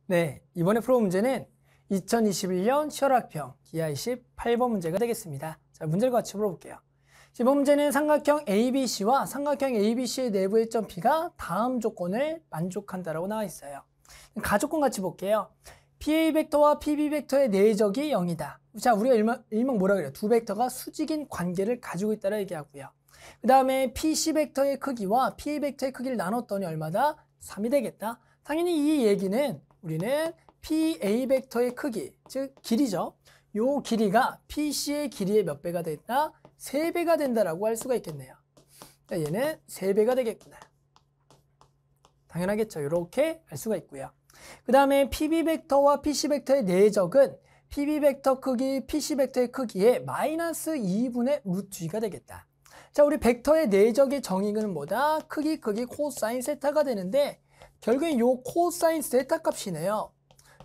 네, 이번에 풀어볼 문제는 2021년 시월학평 기하 28번 문제가 되겠습니다. 자, 문제를 같이 풀어볼게요. 이번 문제는 삼각형 ABC와 삼각형 ABC의 내부의 점 P가 다음 조건을 만족한다라고 나와 있어요. 가조건 같이 볼게요. PA 벡터와 PB 벡터의 내적이 0이다. 자, 우리가 일명 뭐라 그래요? 두 벡터가 수직인 관계를 가지고 있다라 얘기하고요. 그 다음에 PC 벡터의 크기와 PA 벡터의 크기를 나눴더니 얼마다? 3이 되겠다. 당연히 이 얘기는 우리는 PA 벡터의 크기, 즉 길이죠. 요 길이가 PC의 길이의 몇 배가 됐다? 3배가 된다라고 할 수가 있겠네요. 자, 얘는 3배가 되겠구나. 당연하겠죠. 이렇게 알 수가 있고요. 그 다음에 PB 벡터와 PC 벡터의 내적은 PB 벡터 크기, PC 벡터의 크기의 마이너스 2분의 루트 2가 되겠다. 자, 우리 벡터의 내적의 정의는 뭐다? 크기 코사인 세타가 되는데 결국엔 요 코사인 세타 값이네요.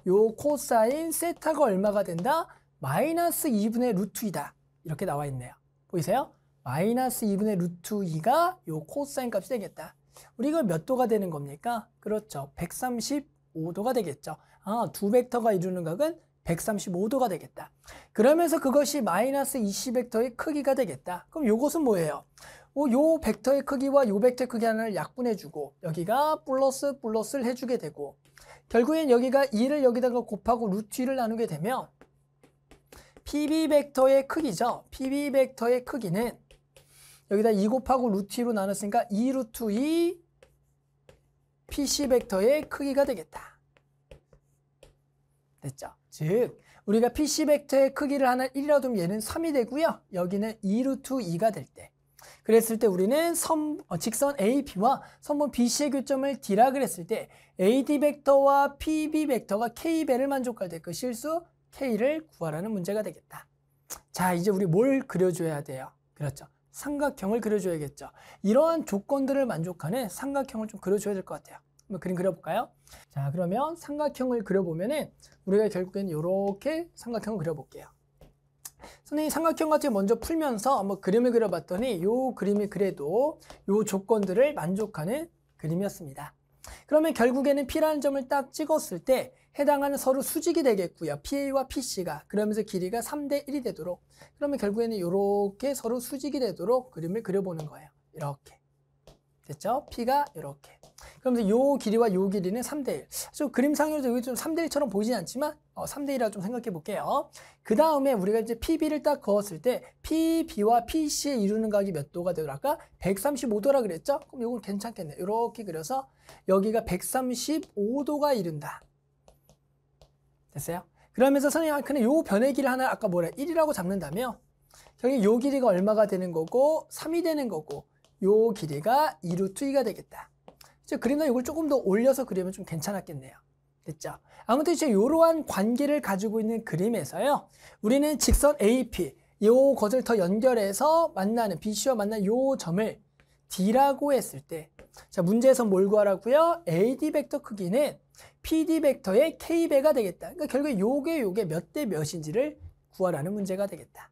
요 코사인 세타가 얼마가 된다? 마이너스 2분의 루트 2다. 이렇게 나와 있네요. 보이세요? 마이너스 2분의 루트 2가 요 코사인 값이 되겠다. 우리 이거 몇 도가 되는 겁니까? 그렇죠. 135도가 되겠죠. 두 벡터가 이루는 각은 135도가 되겠다. 그러면서 그것이 마이너스 20벡터의 크기가 되겠다. 그럼 요것은 뭐예요? 요 벡터의 크기와 요 벡터의 크기 하나를 약분해주고 여기가 플러스를 해주게 되고 결국엔 여기가 2를 여기다가 곱하고 루트 2를 나누게 되면 PB 벡터의 크기죠. PB 벡터의 크기는 여기다 2 곱하고 루트 2로 나눴으니까 2 루트 2 PC 벡터의 크기가 되겠다. 됐죠? 즉 우리가 PC 벡터의 크기를 하나 1이라도 두면 얘는 3이 되고요. 여기는 2 루트 2가 될 때 그랬을 때 우리는 직선 AP와 선분 BC의 교점을 D라 그랬을 때 AD 벡터와 PB 벡터가 K배를 만족할 때 그 실수 K를 구하라는 문제가 되겠다. 자, 이제 우리 뭘 그려줘야 돼요? 그렇죠. 삼각형을 그려줘야겠죠. 이러한 조건들을 만족하는 삼각형을 좀 그려줘야 될 것 같아요. 한번 그림 그려볼까요? 자, 그러면 삼각형을 그려보면은 우리가 결국엔 이렇게 삼각형을 그려볼게요. 선생님이 삼각형 같은 거 먼저 풀면서 한번 그림을 그려봤더니 이 그림이 그래도 이 조건들을 만족하는 그림이었습니다. 그러면 결국에는 P라는 점을 딱 찍었을 때 해당하는 서로 수직이 되겠고요. PA와 PC가 그러면서 길이가 3대 1이 되도록 그러면 결국에는 이렇게 서로 수직이 되도록 그림을 그려보는 거예요. 이렇게 됐죠? P가 이렇게 그러면서 요 길이와 요 길이는 3대 1. 좀 그림상으로도 여기 좀 3대 1처럼 보이진 않지만 3대 1이라고 좀 생각해 볼게요. 그 다음에 우리가 이제 PB를 딱 그었을 때 PB와 PC의 이루는 각이 몇 도가 되더라? 아까 135도라 그랬죠? 그럼 이건 괜찮겠네. 이렇게 그려서 여기가 135도가 이룬다. 됐어요? 그러면서 선생님, 근데 요 변의 길이 하나 아까 뭐래? 1이라고 잡는다면 결국 요 길이가 얼마가 되는 거고 3이 되는 거고 요 길이가 2 루트 2가 되겠다. 그림도 이걸 조금 더 올려서 그리면 좀 괜찮았겠네요. 됐죠? 아무튼 이제 이러한 관계를 가지고 있는 그림에서요. 우리는 직선 AP, 요 것을 더 연결해서 만나는 BC와 만나는 요 점을 D라고 했을 때 자, 문제에서 뭘 구하라고요? AD 벡터 크기는 PD 벡터의 K배가 되겠다. 그러니까 결국에 요게 몇 대 몇인지를 구하라는 문제가 되겠다.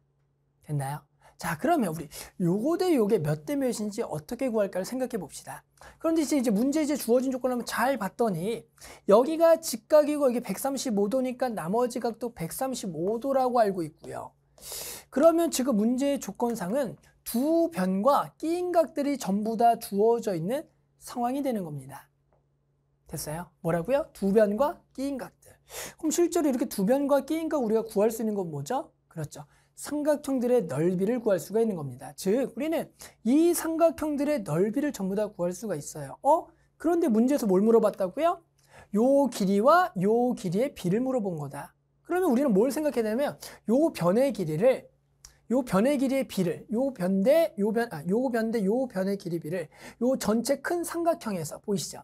됐나요? 자, 그러면 우리 요거 대 요게 몇 대 몇인지 어떻게 구할까를 생각해 봅시다. 그런데 이제 문제 주어진 조건을 한번 잘 봤더니 여기가 직각이고 여기 135도니까 나머지 각도 135도라고 알고 있고요. 그러면 지금 문제의 조건상은 두 변과 끼인 각들이 전부 다 주어져 있는 상황이 되는 겁니다. 됐어요? 뭐라고요? 두 변과 끼인 각들. 그럼 실제로 이렇게 두 변과 끼인 각 우리가 구할 수 있는 건 뭐죠? 그렇죠. 삼각형들의 넓이를 구할 수가 있는 겁니다. 즉 우리는 이 삼각형들의 넓이를 전부 다 구할 수가 있어요. 그런데 문제에서 뭘 물어봤다고요? 요 길이와 요 길이의 비를 물어본 거다. 그러면 우리는 뭘 생각해야 되냐면 요 변의 길이의 비를 요 변의 길이 비를 요 전체 큰 삼각형에서 보이시죠?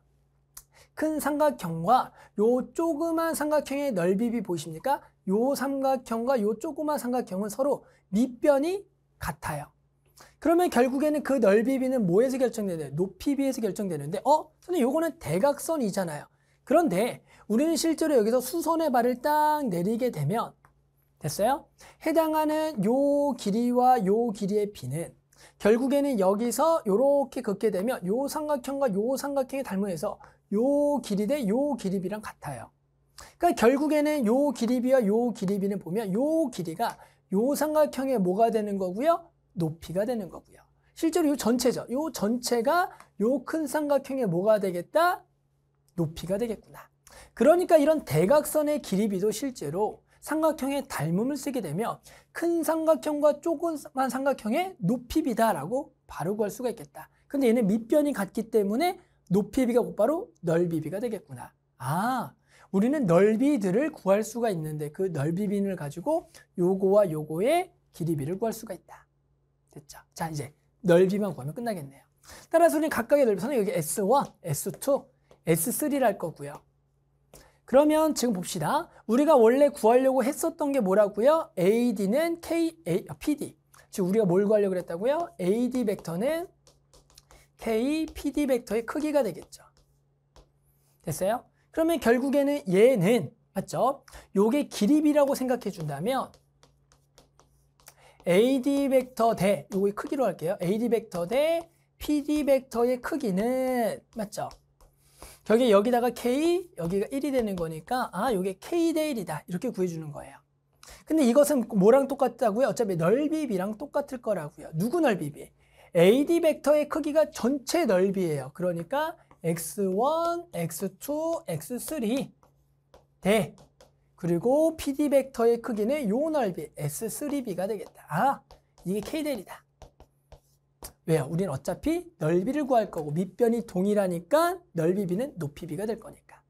큰 삼각형과 요 조그만 삼각형의 넓이비 보이십니까? 요 삼각형과 요 조그만 삼각형은 서로 밑변이 같아요. 그러면 결국에는 그 넓이비는 뭐에서 결정되나요? 높이비에서 결정되는데 선생님 요거는 대각선이잖아요. 그런데 우리는 실제로 여기서 수선의 발을 딱 내리게 되면 됐어요? 해당하는 요 길이와 요 길이의 비는 결국에는 여기서 요렇게 긋게 되면 요 삼각형과 요 삼각형의 닮음에서 요 길이 대 요 길이비랑 같아요. 그러니까 결국에는 요 길이 B와 요 길이 B는 보면 요 길이가 요 삼각형의 뭐가 되는 거고요? 높이가 되는 거고요. 실제로 요 전체죠. 요 전체가 요 큰 삼각형의 뭐가 되겠다? 높이가 되겠구나. 그러니까 이런 대각선의 길이 B도 실제로 삼각형의 닮음을 쓰게 되면 큰 삼각형과 조그만 삼각형의 높이 B다라고 바로 구할 수가 있겠다. 근데 얘는 밑변이 같기 때문에 높이 B가 곧바로 넓이 B가 되겠구나. 아, 우리는 넓이들을 구할 수가 있는데 그 넓이 B를 가지고 요거와 요거의 길이 B를 구할 수가 있다. 됐죠? 자, 이제 넓이만 구하면 끝나겠네요. 따라서 우리는 각각의 넓이선은 여기 S1, S2, S3를 할 거고요. 그러면 지금 봅시다. 우리가 원래 구하려고 했었던 게 뭐라고요? AD는 PD. 즉 우리가 뭘 구하려고 그랬다고요? AD 벡터는 K, PD 벡터의 크기가 되겠죠. 됐어요? 그러면 결국에는 얘는 맞죠? 요게 길이 B라고 생각해 준다면 AD 벡터 대 요거의 크기로 할게요. AD 벡터 대 PD 벡터의 크기는 맞죠? 여기다가 K, 여기가 1이 되는 거니까 아, 요게 K 대 1이다. 이렇게 구해주는 거예요. 근데 이것은 뭐랑 똑같다고요? 어차피 넓이 B랑 똑같을 거라고요. 누구 넓이 B? AD 벡터의 크기가 전체 넓이에요. 그러니까 X1, X2, X3 대 그리고 PD 벡터의 크기는 요 넓이 S3B가 되겠다. 아, 이게 K 대 1이다. 왜요? 우리는 어차피 넓이를 구할 거고 밑변이 동일하니까 넓이 B는 높이 B가 될 거니까.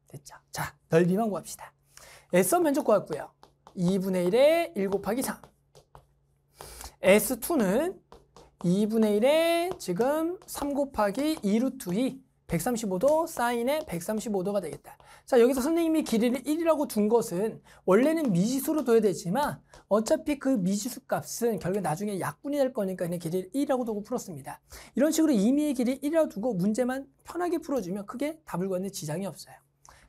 됐죠? 자, 넓이만 구합시다. S1 면적 구했고요. 2분의 1에 1 곱하기 3. S2는 2분의 1에 지금 3 곱하기 2 루트 2. 135도 사인에 135도가 되겠다. 자, 여기서 선생님이 길이를 1이라고 둔 것은 원래는 미지수로 둬야 되지만 어차피 그 미지수 값은 결국 나중에 약분이 될 거니까 그냥 길이를 1이라고 두고 풀었습니다. 이런 식으로 임의의 길이 1이라고 두고 문제만 편하게 풀어주면 크게 답을 구하는 지장이 없어요.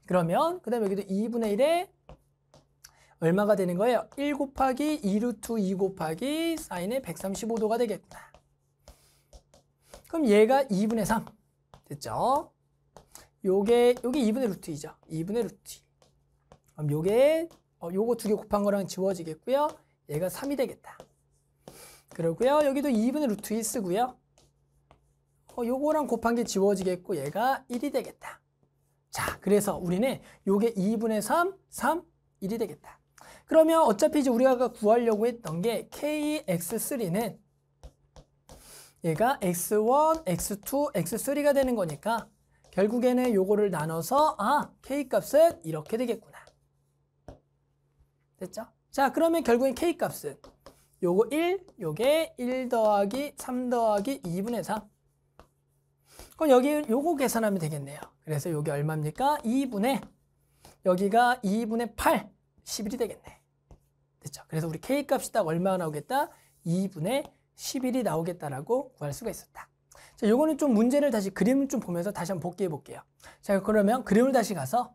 그러면 그 다음에 여기도 2분의 1에 얼마가 되는 거예요? 1 곱하기 2 루트 2 곱하기 사인에 135도가 되겠구나. 그럼 얘가 2분의 3. 됐죠? 요게 2분의 루트 2죠. 2분의 루트 2. 그럼 요거 두 개 곱한 거랑 지워지겠고요. 얘가 3이 되겠다. 그러고요. 여기도 2분의 루트 2 쓰고요. 요거랑 곱한 게 지워지겠고 얘가 1이 되겠다. 자, 그래서 우리는 요게 2분의 3, 3, 1이 되겠다. 그러면 어차피 이제 우리가 구하려고 했던 게 KX3는 얘가 X1, X2, X3가 되는 거니까 결국에는 요거를 나눠서 K값은 이렇게 되겠구나. 됐죠? 자, 그러면 결국엔 K값은 요거 1, 요게 1 더하기 3 더하기 2분의 3. 그럼 여기 요거 계산하면 되겠네요. 그래서 요게 얼마입니까? 2분의 여기가 2분의 8, 11이 되겠네. 됐죠? 그래서 우리 K값이 딱 얼마나 나오겠다? 2분의 11이 나오겠다라고 구할 수가 있었다. 자, 요거는 좀 문제를 다시 그림을 좀 보면서 다시 한번 복기해 볼게요. 자, 그러면 그림을 다시 가서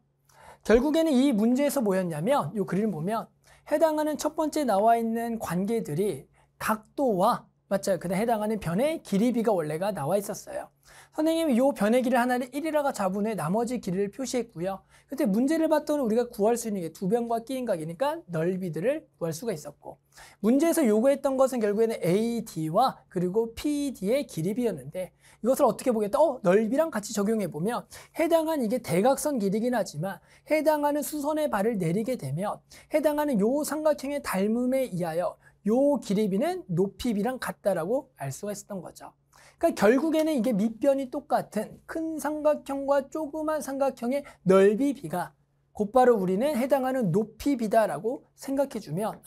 결국에는 이 문제에서 뭐였냐면 요 그림을 보면 해당하는 첫 번째 나와 있는 관계들이 각도와 맞죠? 그다음 해당하는 변의 길이 B가 원래가 나와 있었어요. 선생님이 요 변의 길이 하나를 1이라고 잡은 후에 나머지 길이를 표시했고요. 그때 문제를 봤더니 우리가 구할 수 있는 게 두 변과 끼인각이니까 넓이들을 구할 수가 있었고 문제에서 요구했던 것은 결국에는 AD와 그리고 PD의 길이 B였는데 이것을 어떻게 보겠다? 넓이랑 같이 적용해 보면 해당한 이게 대각선 길이긴 하지만 해당하는 수선의 발을 내리게 되면 해당하는 요 삼각형의 닮음에 의하여 요 길이 B는 높이 B랑 같다라고 알 수가 있었던 거죠. 그러니까 결국에는 이게 밑변이 똑같은 큰 삼각형과 조그만 삼각형의 넓이 B가 곧바로 우리는 해당하는 높이 B다라고 생각해주면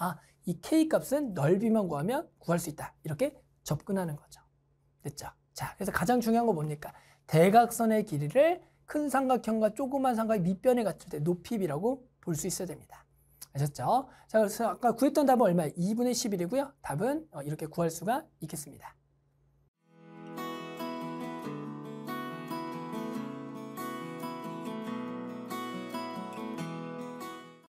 이 K값은 넓이만 구하면 구할 수 있다. 이렇게 접근하는 거죠. 됐죠? 자, 그래서 가장 중요한 거 뭡니까? 대각선의 길이를 큰 삼각형과 조그만 삼각형 밑변에 갖출 때 높이 B라고 볼 수 있어야 됩니다. 아셨죠? 자, 그래서 아까 구했던 답은 얼마예요? 2분의 11이고요. 답은 이렇게 구할 수가 있겠습니다.